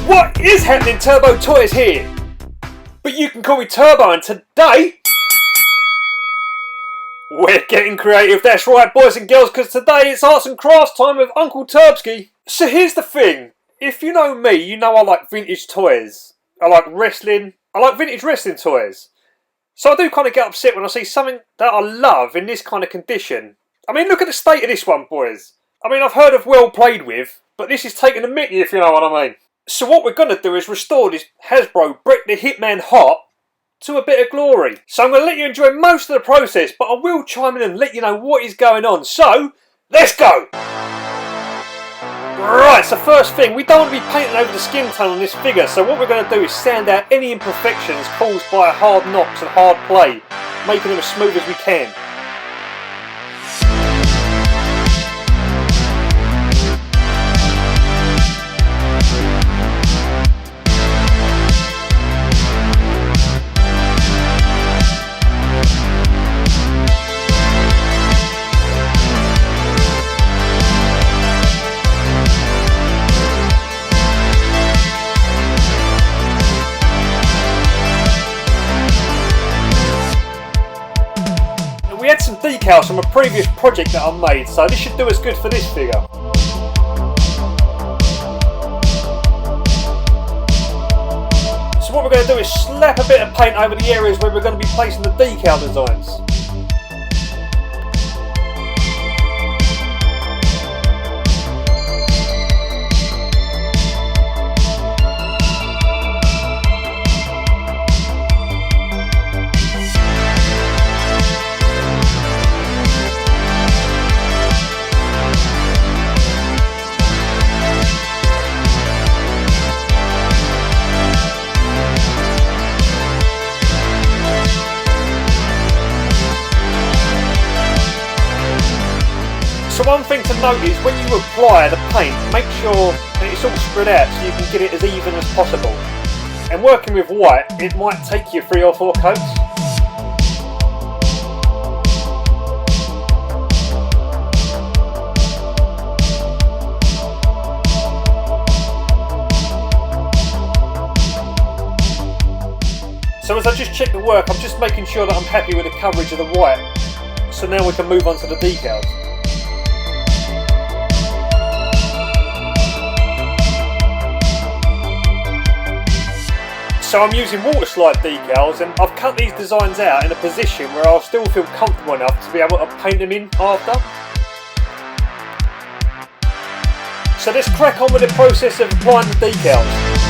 What is happening, Turbo Toys here? But you can call me Turbo, and today we're getting creative. That's right, boys and girls, because today it's arts and crafts time with Uncle Turbsky. So here's the thing. If you know me, you know I like vintage toys. I like wrestling. I like vintage wrestling toys. So I do kind of get upset when I see something that I love in this kind of condition. I mean, look at the state of this one, boys. I mean, I've heard of well played with, but this is taking a mickey, if you know what I mean. So what we're going to do is restore this Hasbro Bret The Hitman Hart to a bit of glory. So I'm going to let you enjoy most of the process, but I will chime in and let you know what is going on. So, let's go! Right, so first thing, we don't want to be painting over the skin tone on this figure, so what we're going to do is sand out any imperfections caused by hard knocks and hard play, making them as smooth as we can. We had some decals from a previous project that I made, so this should do us good for this figure. So what we're going to do is slap a bit of paint over the areas where we're going to be placing the decal designs. So one thing to note is when you apply the paint, make sure that it's all spread out so you can get it as even as possible. And working with white, it might take you 3 or 4 coats. So as I just check the work, I'm just making sure that I'm happy with the coverage of the white. So now we can move on to the decals. So I'm using water slide decals, and I've cut these designs out in a position where I'll still feel comfortable enough to be able to paint them in after. So let's crack on with the process of applying the decals.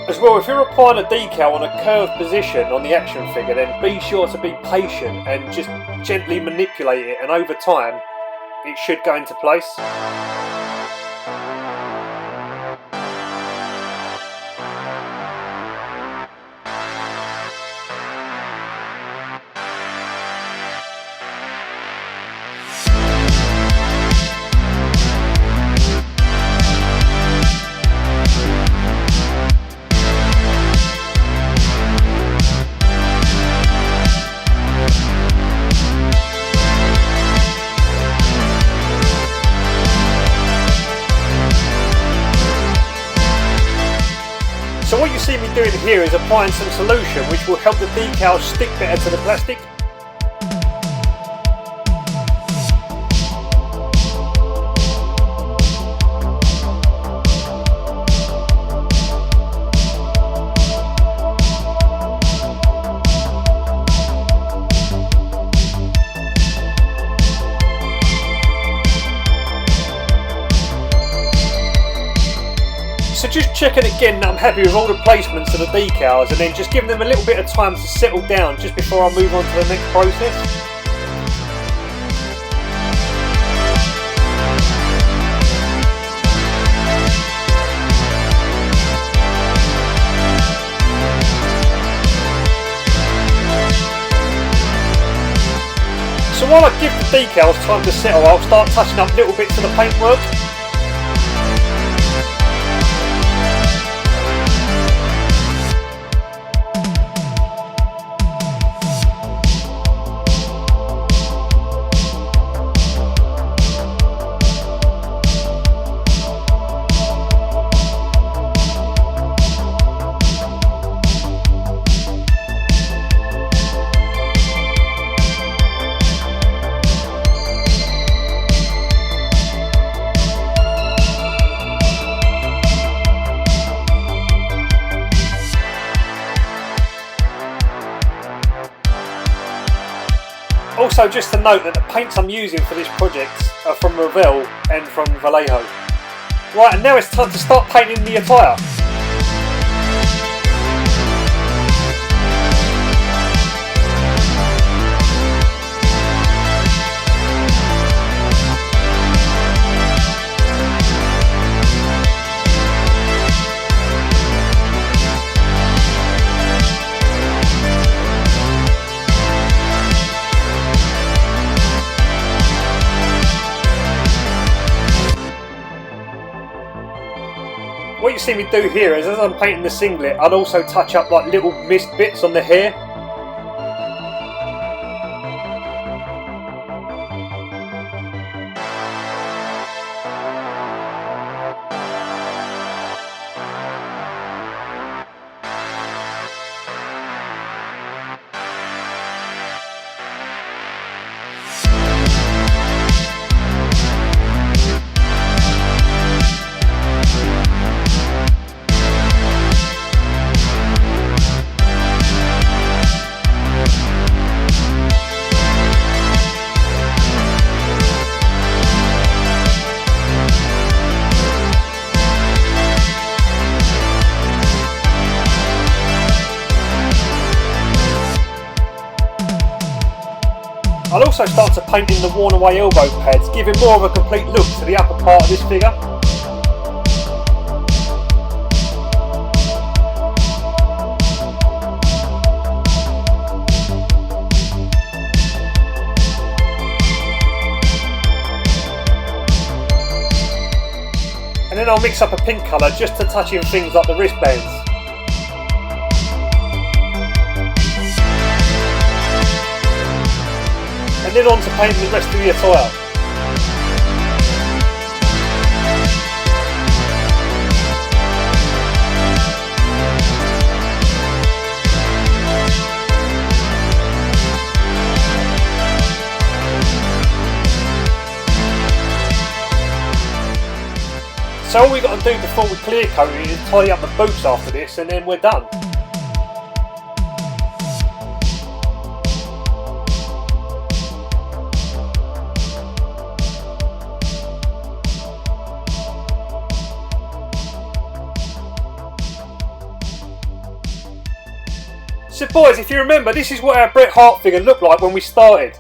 As well, if you're applying a decal on a curved position on the action figure, then be sure to be patient and just gently manipulate it, and over time it should go into place. So what you see me doing here is applying some solution which will help the decal stick better to the plastic. So just checking again that I'm happy with all the placements of the decals, and then just giving them a little bit of time to settle down just before I move on to the next process. So while I give the decals time to settle, I'll start touching up little bits of the paintwork. Also, just to note that the paints I'm using for this project are from Revell and from Vallejo. Right, and now it's time to start painting the attire. What you see me do here is, as I'm painting the singlet, I'll also touch up like little mist bits on the hair. I'll also start to paint in the worn away elbow pads, giving more of a complete look to the upper part of this figure. And then I'll mix up a pink colour just to touch in things like the wristbands. And then on to painting the rest of the attire. So all we've got to do before we clear coat it is tidy up the boots after this, and then we're done. So boys, if you remember, this is what our Bret Hart figure looked like when we started,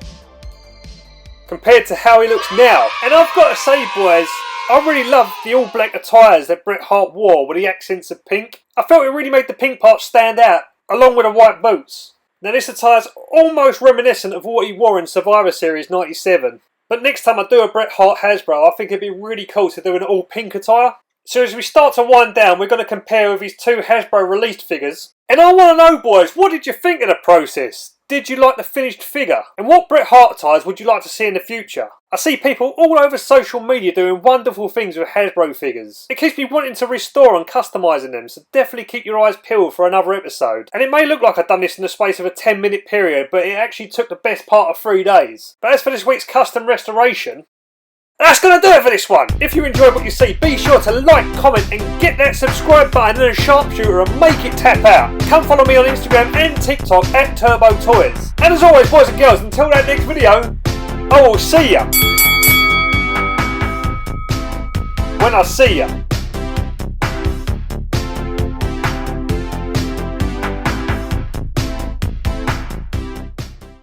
compared to how he looks now. And I've got to say boys, I really love the all black attires that Bret Hart wore with the accents of pink. I felt it really made the pink part stand out, along with the white boots. Now this attire's almost reminiscent of what he wore in Survivor Series 97. But next time I do a Bret Hart Hasbro, I think it'd be really cool to do an all pink attire. So as we start to wind down, we're going to compare with his two Hasbro released figures. And I want to know boys, what did you think of the process? Did you like the finished figure? And what Bret Hart attires would you like to see in the future? I see people all over social media doing wonderful things with Hasbro figures. It keeps me wanting to restore and customising them, so definitely keep your eyes peeled for another episode. And it may look like I've done this in the space of a 10-minute period, but it actually took the best part of 3 days. But as for this week's custom restoration, that's going to do it for this one. If you enjoyed what you see, be sure to like, comment and get that subscribe button and a sharpshooter and make it tap out. Come follow me on Instagram and TikTok at Turbo Toys. And as always boys and girls, until that next video, I will see ya when I see ya.